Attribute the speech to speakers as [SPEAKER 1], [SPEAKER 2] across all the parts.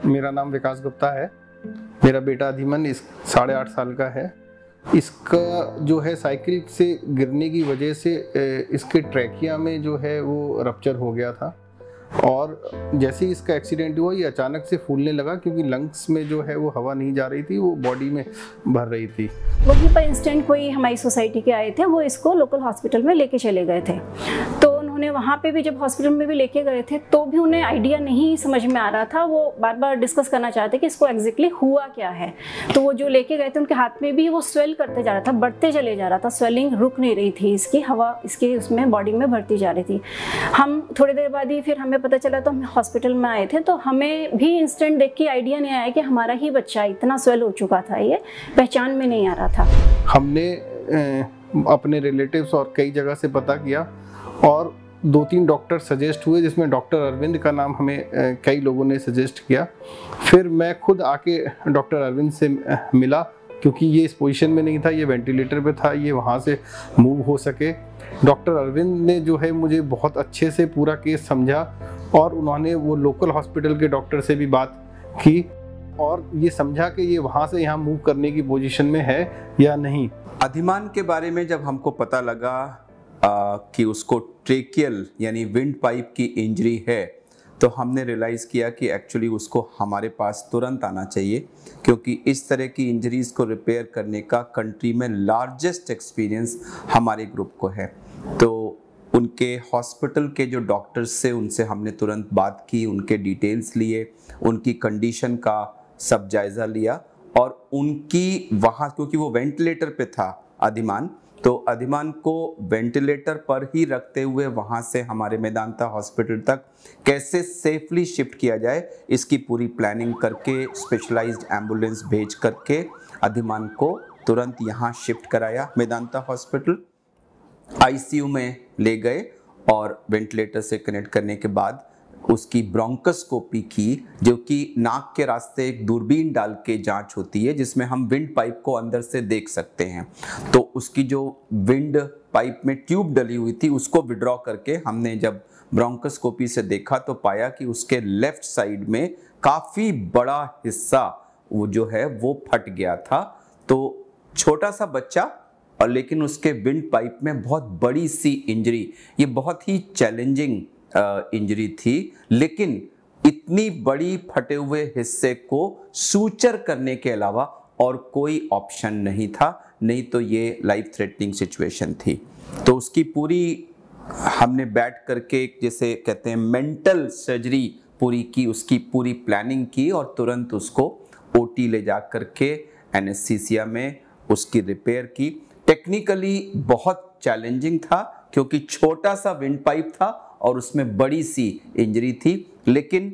[SPEAKER 1] मेरा नाम विकास गुप्ता है। मेरा बेटा अधिमन 8.5 साल का है। इसका जो है साइकिल से गिरने की वजह से इसके ट्रैकिया में जो है वो रप्चर हो गया था और जैसे ही इसका एक्सीडेंट हुआ ये अचानक से फूलने लगा क्योंकि लंग्स में जो है वो हवा नहीं जा रही थी, वो बॉडी में भर रही थी।
[SPEAKER 2] वहीं पर इंस्टेंट कोई हमारी सोसाइटी के आए थे, वो इसको लोकल हॉस्पिटल में लेके चले गए थे। तो उन्होंने वहाँ पे भी जब हॉस्पिटल में भी लेके गए थे तो भी उन्हें आइडिया नहीं समझ में आ रहा था। वो बार बार डिस्कस करना चाहते कि इसको एग्जैक्टली हुआ क्या है। तो वो जो लेके गए थे उनके हाथ में भी वो स्वेल करते जा रहा था, बढ़ते चले जा रहा था, स्वेलिंग रुक नहीं रही थी, इसकी हवा इसके उसमें बॉडी में भरती जा रही थी। हम थोड़ी देर बाद ही फिर हमें पता चला तो हम हॉस्पिटल में आए थे, तो हमें भी इंस्टेंट देख के आइडिया नहीं आया कि हमारा ही बच्चा इतना स्वेल हो चुका था, ये पहचान में नहीं आ रहा था।
[SPEAKER 1] हमने अपने रिलेटिव्स और कई जगह से पता किया और 2-3 डॉक्टर सजेस्ट हुए, जिसमें डॉक्टर अरविंद का नाम हमें कई लोगों ने सजेस्ट किया। फिर मैं खुद आके डॉक्टर अरविंद से मिला क्योंकि ये इस पोजीशन में नहीं था, ये वेंटिलेटर पे था, ये वहाँ से मूव हो सके। डॉक्टर अरविंद ने जो है मुझे बहुत अच्छे से पूरा केस समझा और उन्होंने वो लोकल हॉस्पिटल के डॉक्टर से भी बात की और ये समझा कि ये वहाँ से यहाँ मूव करने की पोजीशन में है या नहीं।
[SPEAKER 3] अधिमान के बारे में जब हमको पता लगा कि उसको ट्रेकियल यानी विंड पाइप की इंजरी है, तो हमने रियलाइज़ किया कि एक्चुअली उसको हमारे पास तुरंत आना चाहिए, क्योंकि इस तरह की इंजरीज़ को रिपेयर करने का कंट्री में लार्जेस्ट एक्सपीरियंस हमारे ग्रुप को है। तो उनके हॉस्पिटल के जो डॉक्टर्स से उनसे हमने तुरंत बात की, उनके डिटेल्स लिए, उनकी कंडीशन का सब जायज़ा लिया और उनकी वहाँ, क्योंकि वो वेंटिलेटर पे था अधिमान, तो अधिमान को वेंटिलेटर पर ही रखते हुए वहाँ से हमारे मेदांता हॉस्पिटल तक कैसे सेफली शिफ्ट किया जाए, इसकी पूरी प्लानिंग करके स्पेशलाइज्ड एम्बुलेंस भेज करके अधिमान को तुरंत यहाँ शिफ्ट कराया मेदांता हॉस्पिटल। आईसीयू में ले गए और वेंटिलेटर से कनेक्ट करने के बाद उसकी ब्रोंकोस्कोपी की, जो कि नाक के रास्ते एक दूरबीन डाल के जांच होती है जिसमें हम विंड पाइप को अंदर से देख सकते हैं। तो उसकी जो विंड पाइप में ट्यूब डली हुई थी उसको विड्रॉ करके हमने जब ब्रोंकोस्कोपी से देखा तो पाया कि उसके लेफ्ट साइड में काफ़ी बड़ा हिस्सा वो जो है वो फट गया था। तो छोटा सा बच्चा और लेकिन उसके विंड पाइप में बहुत बड़ी सी इंजरी, ये बहुत ही चैलेंजिंग इंजरी थी, लेकिन इतनी बड़ी फटे हुए हिस्से को सूचर करने के अलावा और कोई ऑप्शन नहीं था, नहीं तो ये लाइफ थ्रेटनिंग सिचुएशन थी। तो उसकी पूरी हमने बैठ करके जैसे कहते हैं मेंटल सर्जरी पूरी की, उसकी पूरी प्लानिंग की और तुरंत उसको ओटी ले जा करके एनेस्थीसिया में उसकी रिपेयर की। टेक्निकली बहुत चैलेंजिंग था क्योंकि छोटा सा विंड पाइप था और उसमें बड़ी सी इंजरी थी, लेकिन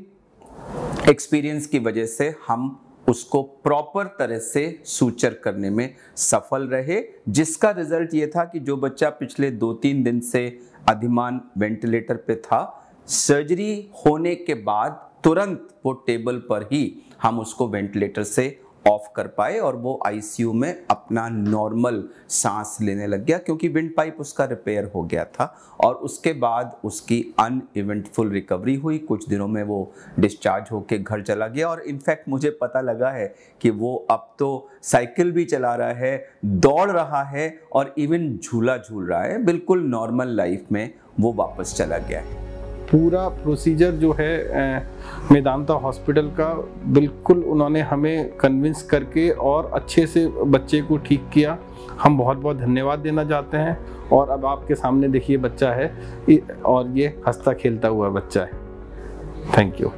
[SPEAKER 3] एक्सपीरियंस की वजह से हम उसको प्रॉपर तरह से सूचर करने में सफल रहे, जिसका रिजल्ट ये था कि जो बच्चा पिछले 2-3 दिन से अधिमान वेंटिलेटर पे था, सर्जरी होने के बाद तुरंत वो टेबल पर ही हम उसको वेंटिलेटर से ऑफ कर पाए और वो आईसीयू में अपना नॉर्मल सांस लेने लग गया, क्योंकि विंड पाइप उसका रिपेयर हो गया था। और उसके बाद उसकी अनइवेंटफुल रिकवरी हुई, कुछ दिनों में वो डिस्चार्ज होके घर चला गया और इनफैक्ट मुझे पता लगा है कि वो अब तो साइकिल भी चला रहा है, दौड़ रहा है और इवन झूला झूल रहा है, बिल्कुल नॉर्मल लाइफ में वो वापस चला गया है।
[SPEAKER 1] पूरा प्रोसीजर जो है मेदांता हॉस्पिटल का, बिल्कुल उन्होंने हमें कन्विंस करके और अच्छे से बच्चे को ठीक किया। हम बहुत बहुत धन्यवाद देना चाहते हैं। और अब आपके सामने देखिए बच्चा है और ये हंसता खेलता हुआ बच्चा है। Thank you.